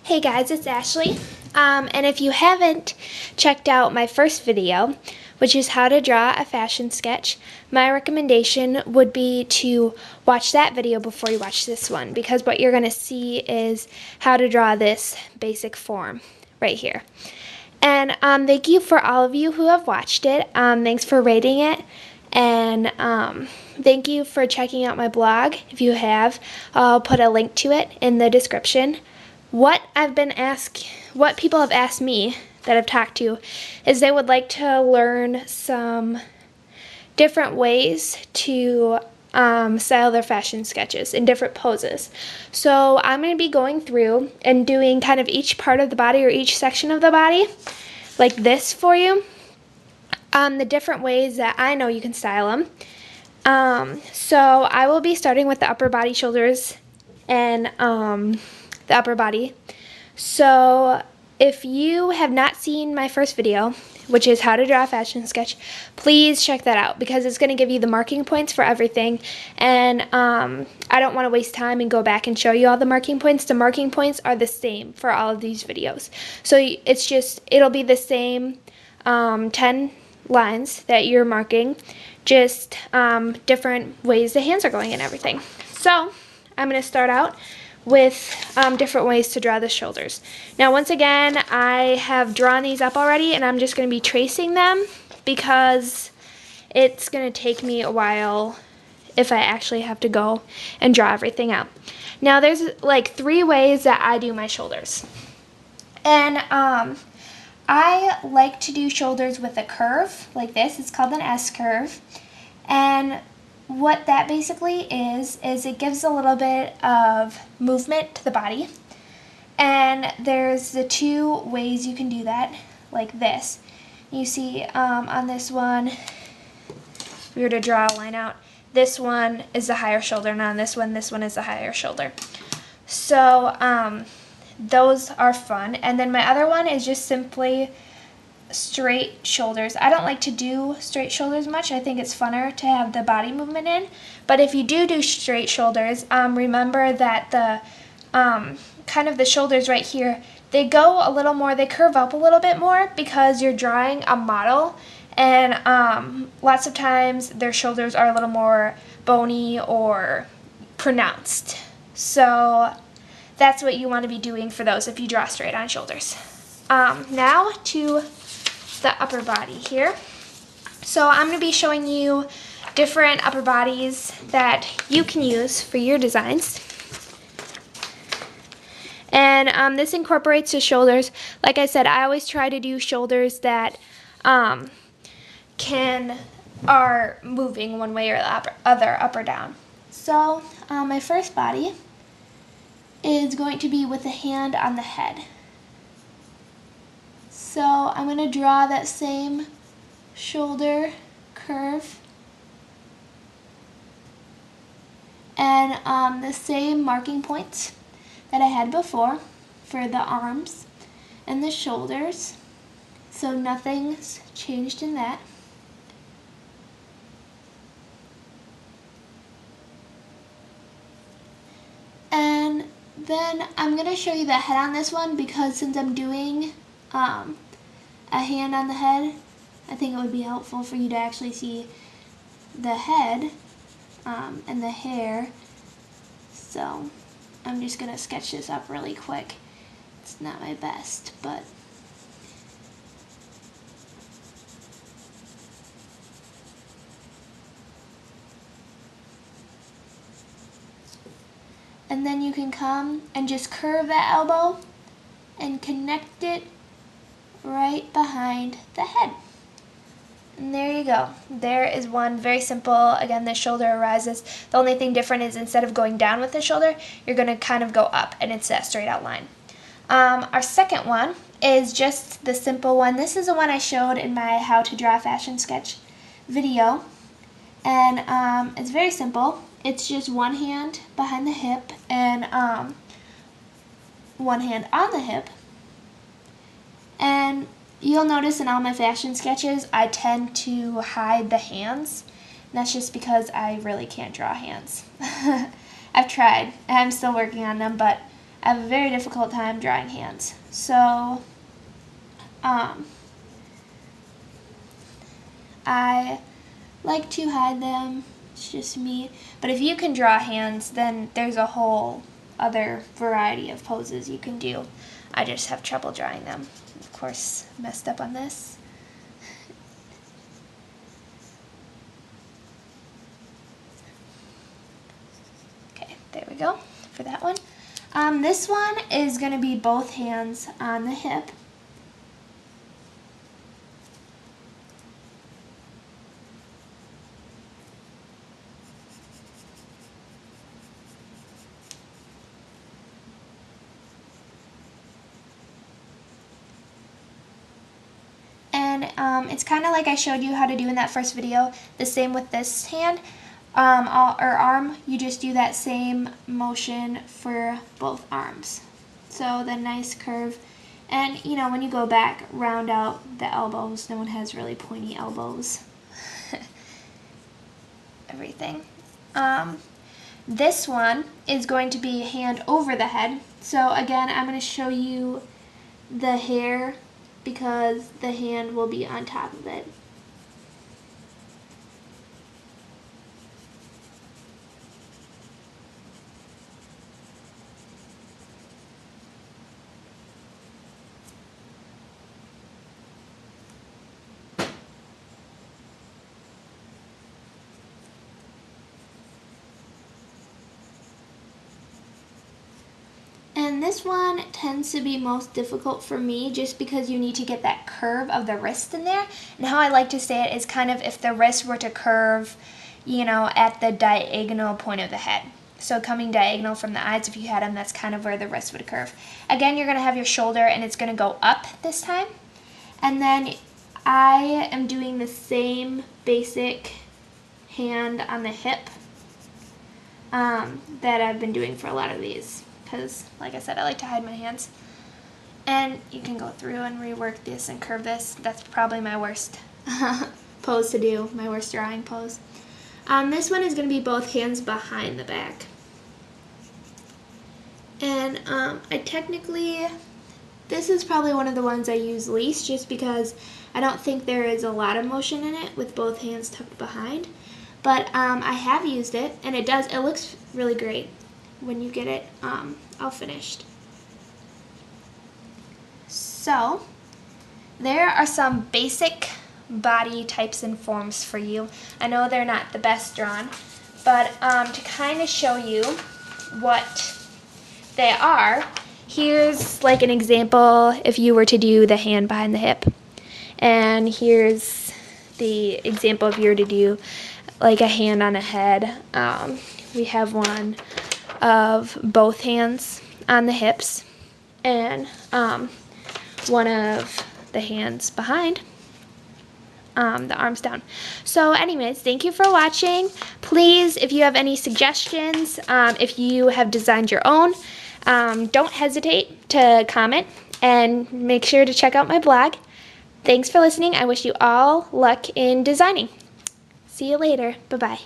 Hey guys, it's Ashley. And if you haven't checked out my first video, which is how to draw a fashion sketch, my recommendation would be to watch that video before you watch this one, because what you're going to see is how to draw this basic form right here. And thank you for all of you who have watched it. Thanks for rating it. And thank you for checking out my blog. If you have, I'll put a link to it in the description. What people have asked me that I've talked to is they would like to learn some different ways to style their fashion sketches in different poses. So I'm going to be going through and doing kind of each part of the body or each section of the body like this for you. The different ways that I know you can style them. So I will be starting with the upper body, shoulders, and the upper body. So if you have not seen my first video, which is how to draw a fashion sketch, please check that out because it's going to give you the marking points for everything. And I don't want to waste time and go back and show you all the marking points. The marking points are the same for all of these videos. So it'll be the same 10 lines that you're marking, just different ways the hands are going and everything. So I'm going to start out with different ways to draw the shoulders. Now once again, I have drawn these up already and I'm just going to be tracing them because it's going to take me a while if I actually have to go and draw everything out. Now there's like 3 ways that I do my shoulders. And I like to do shoulders with a curve like this. It's called an S curve. And what that basically is it gives a little bit of movement to the body. And there's the 2 ways you can do that, like this. You see on this one, if we were to draw a line out, this one is the higher shoulder, and on this one is the higher shoulder. So those are fun. And then my other one is just simply straight shoulders. I don't like to do straight shoulders much. I think it's funner to have the body movement in. But if you do straight shoulders, remember that the kind of the shoulders right here, they go a little more, they curve up a little bit more because you're drawing a model, and lots of times their shoulders are a little more bony or pronounced. So that's what you want to be doing for those if you draw straight on shoulders. Now to the upper body here. So I'm going to be showing you different upper bodies that you can use for your designs. And this incorporates the shoulders. Like I said, I always try to do shoulders that are moving one way or the other, up or down. So my first body is going to be with a hand on the head. So I'm going to draw that same shoulder curve and the same marking points that I had before for the arms and the shoulders. So nothing's changed in that. And then I'm going to show you the head on this one because since I'm doing a hand on the head, I think it would be helpful for you to actually see the head and the hair. So I'm just going to sketch this up really quick. It's not my best, but and then you can come and just curve that elbow and connect it right behind the head. And there you go. There is one, very simple. Again, the shoulder arises. The only thing different is instead of going down with the shoulder, you're going to kind of go up, and it's that straight out line. Our second one is just the simple one. This is the one I showed in my How to Draw a Fashion Sketch video. And it's very simple. It's just one hand behind the hip and one hand on the hip. And you'll notice in all my fashion sketches, I tend to hide the hands. And that's just because I really can't draw hands. I've tried, and I'm still working on them, but I have a very difficult time drawing hands. So, I like to hide them. It's just me. But if you can draw hands, then there's a whole other variety of poses you can do. I just have trouble drawing them. Of course, messed up on this. Okay, there we go for that one. This one is going to be both hands on the hip. And it's kind of like I showed you how to do in that first video. The same with this hand or arm. You just do that same motion for both arms. So the nice curve. And you know, when you go back, round out the elbows. No one has really pointy elbows. Everything. This one is going to be hand over the head. So again, I'm going to show you the hair because the hand will be on top of it. And this one tends to be most difficult for me just because you need to get that curve of the wrist in there. And how I like to say it is kind of if the wrist were to curve, you know, at the diagonal point of the head. So coming diagonal from the eyes, if you had them, that's kind of where the wrist would curve. Again, you're going to have your shoulder and it's going to go up this time. And then I am doing the same basic hand on the hip that I've been doing for a lot of these. Because, like I said, I like to hide my hands. And you can go through and rework this and curve this. That's probably my worst pose to do, my worst drawing pose. This one is going to be both hands behind the back. And this is probably one of the ones I use least just because I don't think there is a lot of motion in it with both hands tucked behind. But I have used it, and it looks really great when you get it all finished. So there are some basic body types and forms for you. I know they're not the best drawn, but to kind of show you what they are, here's like an example if you were to do the hand behind the hip. And here's the example if you were to do like a hand on a head. We have one of both hands on the hips and one of the hands behind the arms down. So anyways, thank you for watching. Please, if you have any suggestions, if you have designed your own, don't hesitate to comment and make sure to check out my blog. Thanks for listening. I wish you all luck in designing. See you later. Bye-bye.